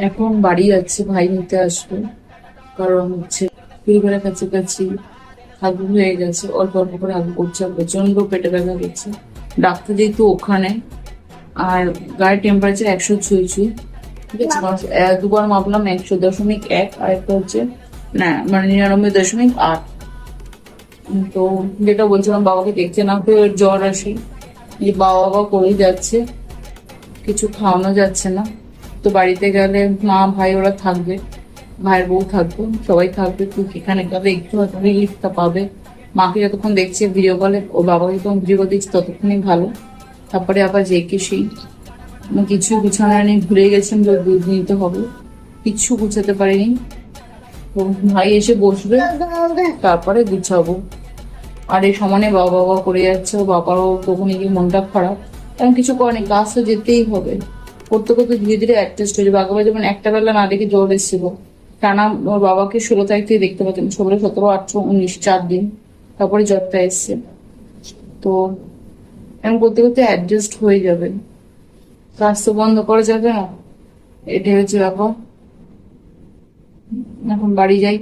এখন বাড়ি যাচ্ছে, ভাই নিতে আসবে। কারণ হচ্ছে পরিবারের কাছাকাছি হাগু হয়ে গেছে, অল্প অল্প করে হাগু করছে, আর প্রচন্ড পেটে ব্যথা করছে। ডাক্তার যেহেতু ওখানে, আর গায়ের টেম্পারেচার 100 ছুঁই ছুঁই। ঠিক আছে, দুবার মাপলাম 100.1, আর একটা হচ্ছে না মানে 99.8। তো যেটা বলছিলাম, বাবাকে দেখতে না পেয়ে ওর জ্বর আসে, যে বাবা বাবা করেই যাচ্ছে, কিছু খাওয়ানো যাচ্ছে না। তো বাড়িতে গেলে মা ভাই ওরা থাকবে, ভাইয়ের বউ থাকবে, সবাই থাকবে, তুই এখানে গেলে একটু হয়তো রিলিফটা পাবে। মাকে যতক্ষণ দেখছে ভিডিও কলে, ও বাবাকে যতক্ষণ ভিডিও কল দিচ্ছে ততক্ষণই ভালো। তারপরে আবার যে কি সেই কিছু গুছানো নিয়ে ভুলে গেছেন যে দুধ নিতে হবে, কিচ্ছু গুছাতে পারিনি। তো ভাই এসে বসবে, তারপরে গুছাবো। আর এই সমানে বাবা বাবা করে যাচ্ছে, ও বাবারও তখন গিয়ে মনটা খারাপ। কারণ কিছু করেনি, কাজ তো যেতেই হবে। করতে করতে ধীরে ধীরে অ্যাডজাস্ট হয়ে যাবে। আগেবার যেমন একটা বেলা না দেখে জ্বর এসেছিল, টানা ওর বাবাকে 16 তারিখ থেকে দেখতে পাচ্ছেন, 16, 17, 18, 19, 4 দিন, তারপরে জ্বরটা এসছে। তো এমন করতে করতে অ্যাডজাস্ট হয়ে যাবে, কাজ তো বন্ধ করা যাবে না। এটাই হচ্ছে ব্যাপার। এখন বাড়ি যাই।